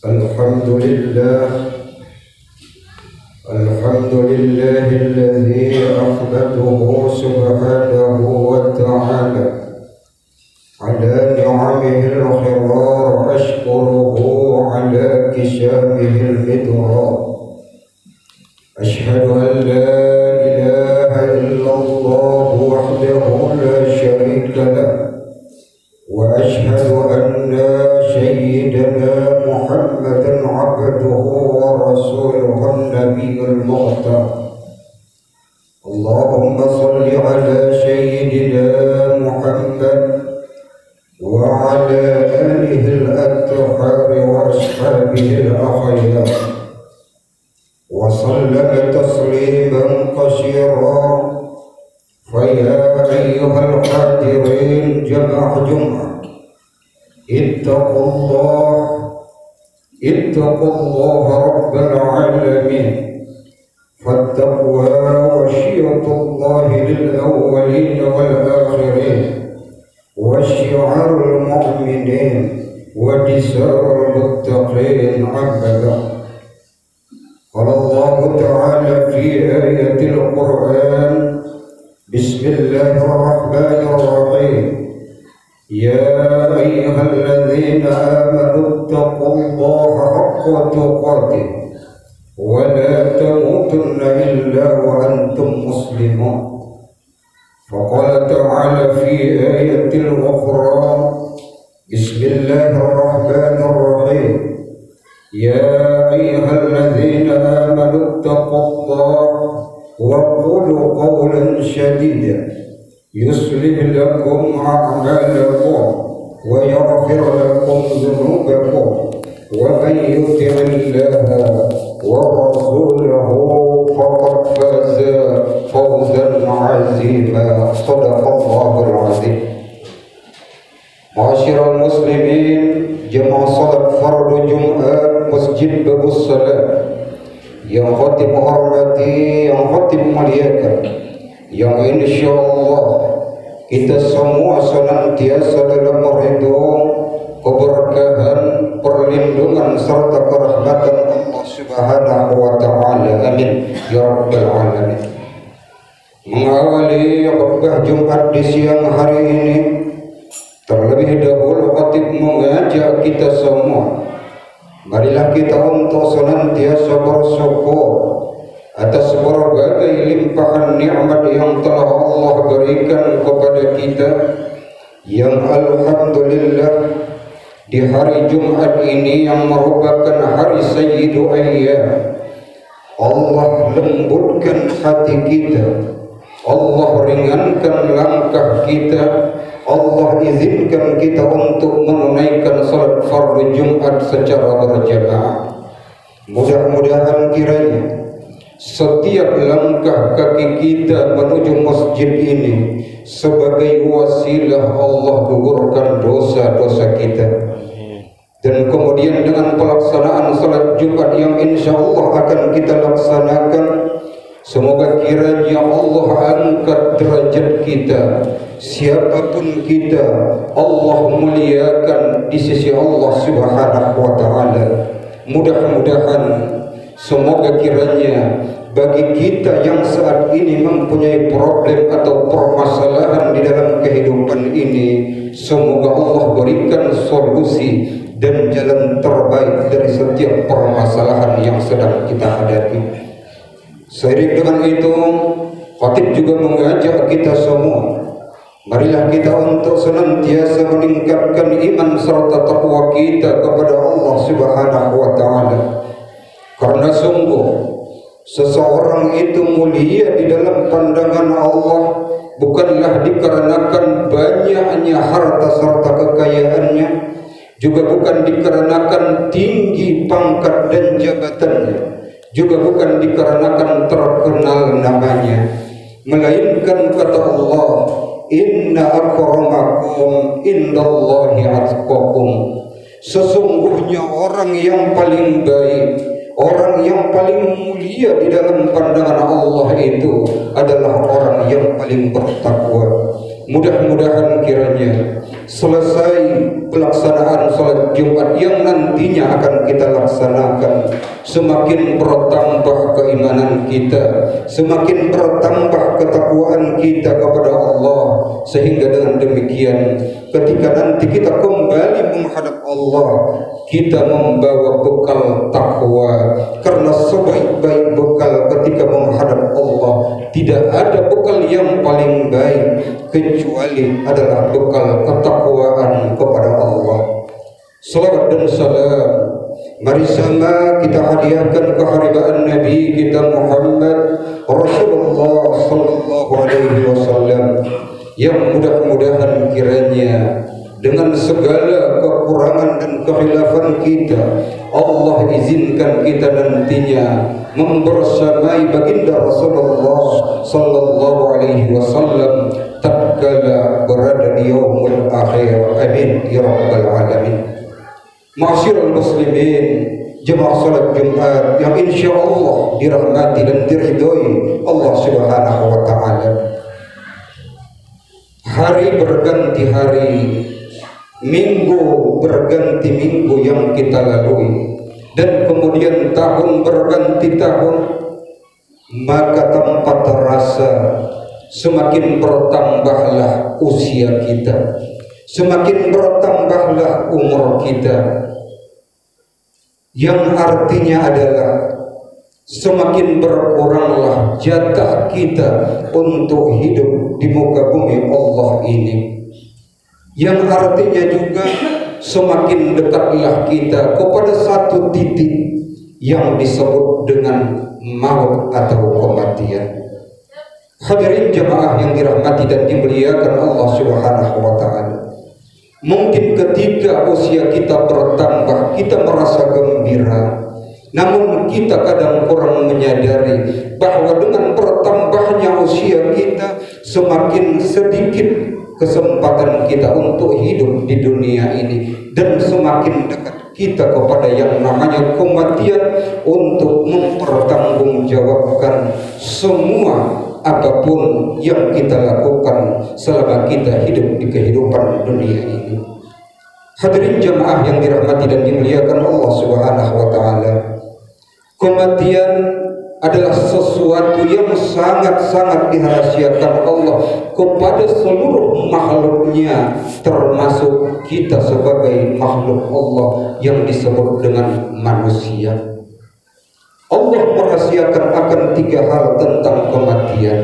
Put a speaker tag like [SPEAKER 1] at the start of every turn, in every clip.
[SPEAKER 1] الحمد لله الذي أحمده سبحانه وتعالى على نعمه الغرار، أشكره على كشافه المدرار. أشهد أن لا إله إلا الله وحده لا شريك له، وأشهد أن سيدنا محمدا عبده ورسوله النبي المختار. اللهم صل على سيدنا محمد وعلى آله الأطهار وأصحابه الأخيار، وسلم تسليما كثيرا. فيا أيها الحاضرين جمعة اتقوا الله رب العالمين، فالتقوى وشية الله للأولين والآخرين، وشعار المؤمنين ودسار المتقين. أبدا. قال الله تعالى في آية القرآن: بسم الله الرحمن الرحيم: يا أيها الذين آمنوا اتقوا الله حق تقاته ولا تموتن إلا وأنتم مسلمون. فقال تعالى في آية أخرى: بسم الله الرحمن الرحيم: يا أيها الذين آمنوا اتقوا الله وقولوا قولا سديدا يصلح لكم أعمالكم ويغفر لكم ذنوبكم، ومن يطع الله ورسوله فقد فاز فوزا عظيما. صدق الله العظيم. Ma'asyiral muslimin, jemaah salat fardu Jumat Masjid Babus Salam yang khatib hormati, yang khatib muliakan, yang insyaallah kita semua senantiasa dalam ridho, keberkahan, perlindungan serta kerahmatan Allah Subhanahu wa taala. Amin ya rabbal alamin. Mengawali khutbah Jumat di siang hari ini, terlebih dahulu khatib mengajak kita semua, marilah kita untuk senantiasa bersyukur atas berbagai limpahan nikmat yang telah Allah berikan kepada kita, yang alhamdulillah di hari Jumat ini yang merupakan hari Sayyidu Ayyam, Allah lembutkan hati kita, Allah ringankan langkah kita, Allah izinkan kita untuk menunaikan salat fardu Jumat secara berjamaah. Mudah-mudahan kiranya setiap langkah kaki kita menuju masjid ini sebagai wasilah Allah gugurkan dosa-dosa kita, dan kemudian dengan pelaksanaan salat Jumat yang insya Allah akan kita laksanakan, semoga kiranya Allah angkat derajat kita, siapapun kita Allah muliakan di sisi Allah Subhanahu wa taala. Mudah-mudahan semoga kiranya bagi kita yang saat ini mempunyai problem atau permasalahan di dalam kehidupan ini, semoga Allah berikan solusi dan jalan terbaik dari setiap permasalahan yang sedang kita hadapi. Seiring dengan itu, khatib juga mengajak kita semua, marilah kita untuk senantiasa meningkatkan iman serta takwa kita kepada Allah Subhanahu wa taala. Karena sungguh seseorang itu mulia di dalam pandangan Allah bukanlah dikarenakan banyaknya harta serta kekayaannya, juga bukan dikarenakan tinggi pangkat dan jabatannya, juga bukan dikarenakan terkenal namanya, melainkan kata Allah, inna akramakum indallahi atqakum. Sesungguhnya orang yang paling baik, orang yang paling mulia di dalam pandangan Allah itu adalah orang yang paling bertakwa. Mudah-mudahan kiranya selesai pelaksanaan salat Jumat yang nantinya akan kita laksanakan, semakin bertambah keimanan kita, semakin bertambah ketakwaan kita kepada Allah, sehingga dengan demikian ketika nanti kita kembali menghadap Allah, kita membawa bekal takwa. Karena sebaik-baik bekal ketika menghadap Allah, tidak ada bekal yang paling baik kecuali adalah bekal ketakwaan kepada Allah. Salawat dan salam mari sama kita hadiahkan keharibaan Nabi kita Muhammad Rasulullah sallallahu alaihi wasallam, yang mudah-mudahan kiranya dengan segala kekurangan dan kekhilafan kita, Allah izinkan kita nantinya membersamai baginda Rasulullah sallallahu alaihi wasallam tatkala berada di yaumul akhir. Amin ya rabbal alamin. Ma'asyiral muslimin, jemaah salat Jumat yang insyaallah dirahmati dan diridhoi Allah Subhanahu wa taala. Hari berganti hari, minggu berganti minggu yang kita lalui, dan kemudian tahun berganti tahun, maka tanpa terasa semakin bertambahlah usia kita, semakin bertambahlah umur kita, yang artinya adalah semakin berkuranglah jatah kita untuk hidup di muka bumi Allah ini, yang artinya juga semakin dekatlah kita kepada satu titik yang disebut dengan maut atau kematian. Hadirin jemaah yang dirahmati dan dimuliakan Allah Subhanahu wa taala, mungkin ketika usia kita bertambah kita merasa gembira, namun kita kadang kurang menyadari bahwa dengan bertambahnya usia kita semakin sedikit kesempatan kita untuk hidup di dunia ini, dan semakin dekat kita kepada yang namanya kematian untuk mempertanggungjawabkan semua apapun yang kita lakukan selama kita hidup di kehidupan dunia ini. Hadirin jemaah yang dirahmati dan dimuliakan Allah Subhanahu wa taala, kematian adalah sesuatu yang sangat-sangat dirahasiakan Allah kepada seluruh makhluknya, termasuk kita sebagai makhluk Allah yang disebut dengan manusia. Allah merahasiakan akan 3 hal tentang kematian.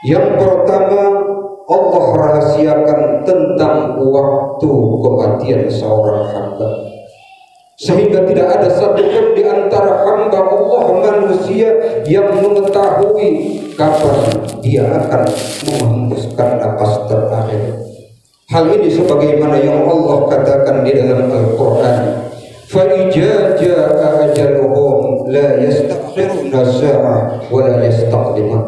[SPEAKER 1] Yang pertama, Allah rahasiakan tentang waktu kematian seorang hamba, sehingga tidak ada satupun di antara hamba Allah manusia yang mengetahui kapan dia akan menghembuskan napas terakhir. Hal ini sebagaimana yang Allah katakan di dalam Al-Quran, فَإِذَا جَاءَ أَجَلُهُمْ لَا يَسْتَأْخِرُونَ سَاعَةً وَلَا يَسْتَقْدِمُونَ.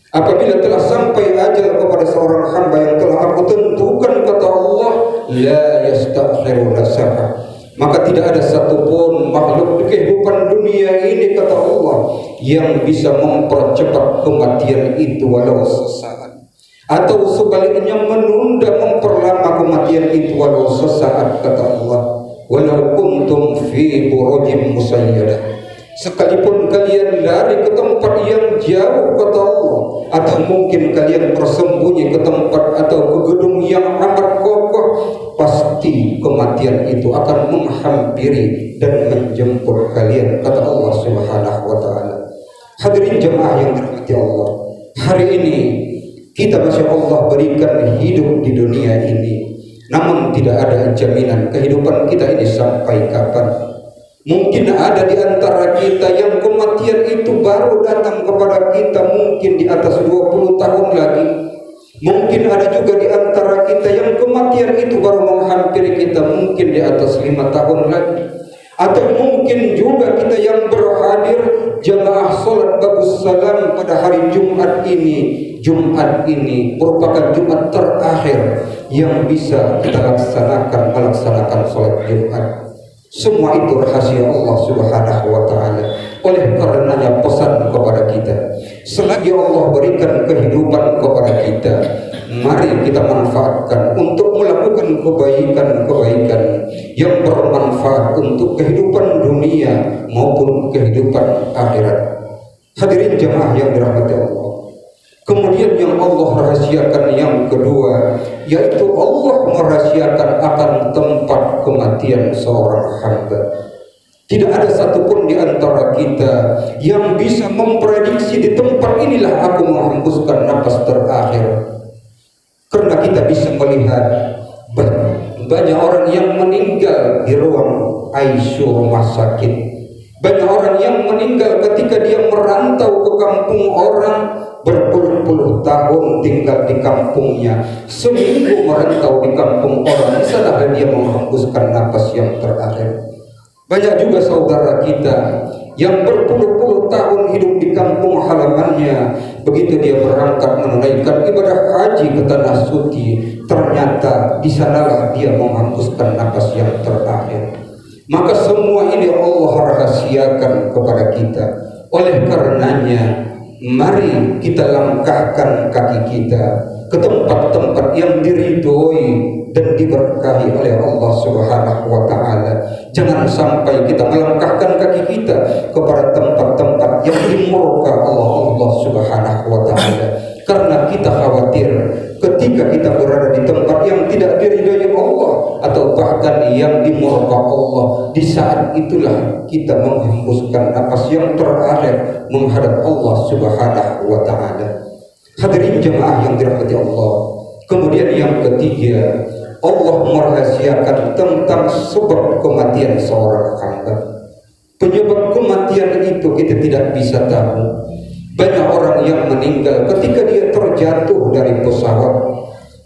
[SPEAKER 1] Apabila telah sampai ajal kepada seorang hamba yang telah aku tentukan, kata Allah, la yastakhiruna sa'ah, maka tidak ada satupun makhluk di kehidupan dunia ini, kata Allah, yang bisa mempercepat kematian itu walau sesaat, atau sebaliknya menunda memperlama kematian itu walau sesaat, kata Allah. Walau kuntum fi burujim musayyadah, sekalipun kalian lari ke tempat yang jauh, kata Allah, atau mungkin kalian bersembunyi ke tempat atau ke gedung yang amat kokoh, pasti kematian itu akan menghampiri dan menjemput kalian, kata Allah Subhanahu wa taala. Hadirin jemaah yang dirahmati Allah, hari ini kita masya Allah berikan hidup di dunia ini, namun tidak ada jaminan kehidupan kita ini sampai kapan. Mungkin ada di antara kita yang kematian itu baru datang kepada kita mungkin di atas 20 tahun lagi. Mungkin ada juga di antara kita yang kematian itu baru menghampiri kita mungkin di atas 5 tahun lagi. Atau mungkin juga kita yang berhadir jamaah salat Babus Salam pada hari Jumat ini. Jumat ini merupakan Jumat terakhir yang bisa kita melaksanakan salat Jumat. Semua itu rahasia Allah Subhanahu wa taala. Oleh karenanya pesan kepada kita, selagi Allah berikan kehidupan kepada kita, mari kita manfaatkan untuk melakukan kebaikan-kebaikan yang bermanfaat untuk kehidupan dunia maupun kehidupan akhirat. Hadirin jemaah yang dirahmati Allah. Kemudian yang Allah rahasiakan yang kedua, yaitu Allah merahasiakan akan tempat kematian seorang hamba. Tidak ada satupun di antara kita yang bisa memprediksi di tempat inilah aku menghembuskan nafas terakhir. Karena kita bisa melihat banyak orang yang meninggal di ruang ICU rumah sakit. Banyak orang yang meninggal ketika dia merantau ke kampung orang, berpuluh-puluh tahun tinggal di kampungnya, seminggu merantau di kampung orang, di sana dia menghembuskan nafas yang terakhir. Banyak juga saudara kita yang berpuluh-puluh tahun hidup di kampung halamannya, begitu dia berangkat menunaikan ibadah haji ke tanah suci, ternyata di sanalah dia menghembuskan nafas yang terakhir. Maka semua ini Allah rahasiakan kepada kita. Oleh karenanya, mari kita langkahkan kaki kita ke tempat-tempat yang diridhoi dan diberkahi oleh Allah Subhanahu wa taala. Jangan sampai kita melangkahkan kaki kita kepada tempat-tempat yang dimurka Allah Subhanahu wa taala. Karena kita khawatir ketika kita berada di tempat yang tidak diridhai Allah atau bahkan yang dimurka Allah, di saat itulah kita menghembuskan nafas yang terakhir menghadap Allah Subhanahu wa taala. Hadirin jemaah yang dirahmati Allah. Kemudian yang ketiga, Allah merahasiakan tentang sebab kematian seorang hamba. Penyebab kematian itu kita tidak bisa tahu. Banyak orang yang meninggal ketika dia terjatuh dari pesawat.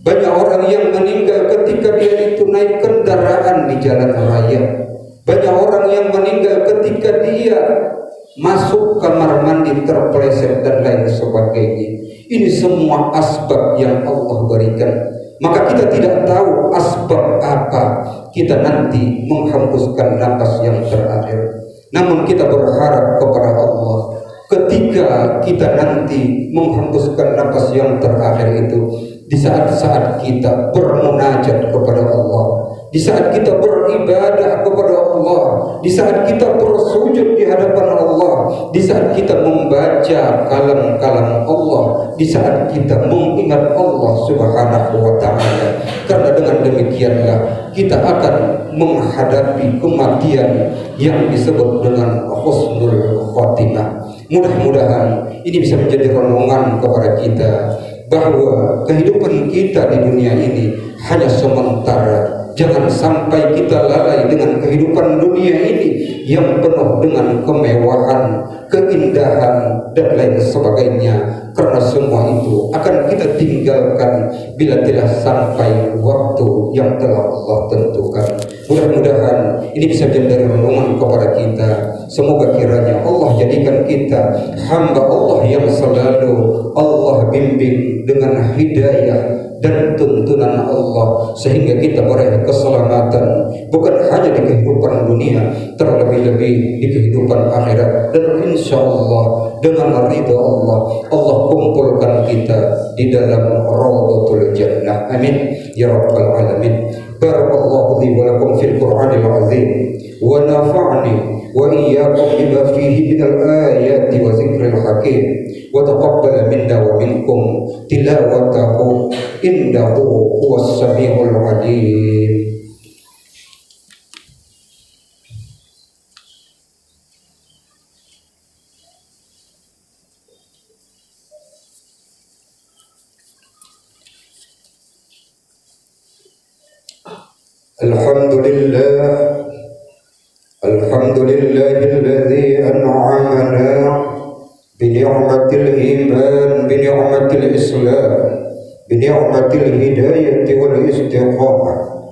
[SPEAKER 1] Banyak orang yang meninggal ketika dia itu naik kendaraan di jalan raya. Banyak orang yang meninggal ketika dia masuk kamar mandi terpeleset dan lain sebagainya. Ini semua asbab yang Allah berikan. Maka kita tidak tahu asbab apa kita nanti menghembuskan nafas yang terakhir. Namun kita berharap kepada Allah, ketika kita nanti menghembuskan nafas yang terakhir itu, di saat-saat kita bermunajat kepada Allah, di saat kita beribadah kepada Allah, di saat kita bersujud di hadapan Allah, di saat kita membaca kalam-kalam Allah, di saat kita mengingat Allah Subhanahu wa taala. Karena dengan demikianlah kita akan menghadapi kematian yang disebut dengan husnul khotimah. Mudah-mudahan ini bisa menjadi renungan kepada kita bahwa kehidupan kita di dunia ini hanya sementara. Jangan sampai kita lalai dengan kehidupan dunia ini yang penuh dengan kemewahan, keindahan, dan lain sebagainya. Karena semua itu akan kita tinggalkan bila telah sampai waktu yang telah Allah tentukan. Mudah-mudahan ini bisa menjadi renungan kepada kita. Semoga kiranya Allah jadikan kita hamba Allah yang selalu Allah bimbing dengan hidayah dan tuntunan Allah, sehingga kita meraih keselamatan bukan hanya di kehidupan dunia, terlebih-lebih di kehidupan akhirat. Dan insya Allah dengan ridha Allah, Allah kumpulkan kita di dalam Raudhatul Jannah. Amin ya rabbal alamin. Barakallahu li wa lakum fil Qur'anil azim wa nafa'ni wa iyyakum bima fihi minal ayati wa zikril hakim wa taqabbal minna wa minkum tilawatahu innahu huwas samiul alim. Alhamdulillahilladzi an'amana bini'matil iman, bini'matil islam, bini'matil hidayati wal istiqamah.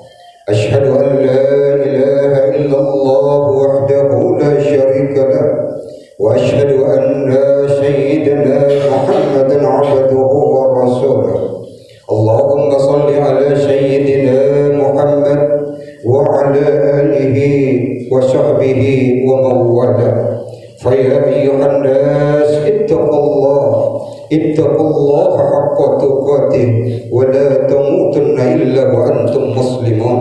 [SPEAKER 1] Asyhadu an la ilaha illallah wahdahu la syarika lah, wa asyhadu anna sayyidina Muhammadan abduhu wa rasuluh. Allahumma salli ala sayyidina Muhammad wa ala alihi wa sahbihi wa mawala. فيا أيها الناس اتقوا الله حق تقاته ولا تموتن إلا وأنتم مسلمون.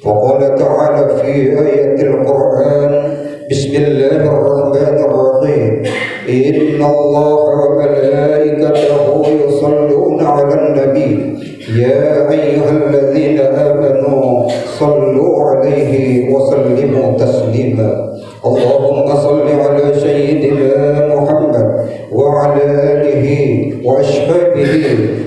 [SPEAKER 1] فقال تعالى في آية القرآن: بسم الله الرحمن الرحيم: إن الله وملائكته يصلون على النبي يا أيها الذين آمنوا صلوا عليه وسلموا تسليما. اللهم صل على سيدنا محمد وعلى آله وأصحابه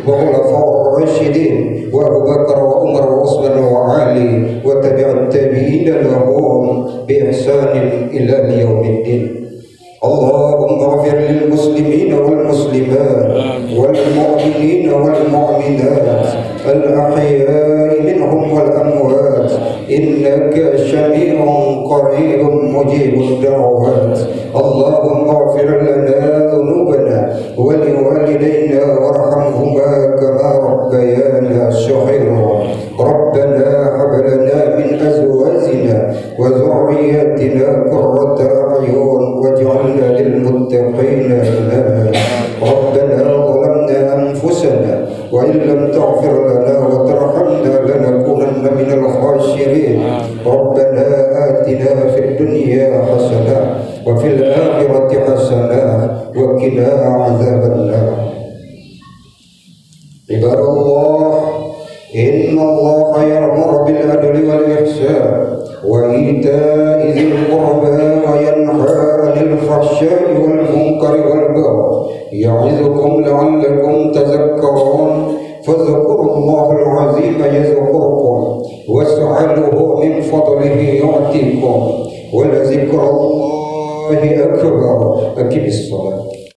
[SPEAKER 1] وخلفاء الراشدين وأبو بكر وعمر وعثمان وعلي وتبع التابعين لهم بإحسان إلى يوم الدين. اللهم اغفر للمسلمين والمسلمات والمؤمنين والمؤمنات الأحياء منهم والأموات إنك سميع قريب مجيب الدعوات. اللهم اغفر لنا ذنوبنا ولوالدينا وارحمهما كما ربيانا صغيرا. ربنا هب لنا من أزواجنا وذرياتنا قرة أعين واجعلنا للمتقين إماما. ربنا ظلمنا أنفسنا وإن لم تغفر لنا وترحمنا لنكونن من الخاسرين. ربنا آتنا في الدنيا حسنة وفي الآخرة حسنة وقنا عذاب النار. عباد الله، إن الله يأمر بالعدل والإحسان وإيتاء ذي القربى وينهى عن الفحشاء والمنكر والبغي يعظكم لعلكم تذكرون. فاذكروا الله العظيم يذكركم واسألوه من فضله يعطيكم ولذكر الله أكبر. أقم الصلاة.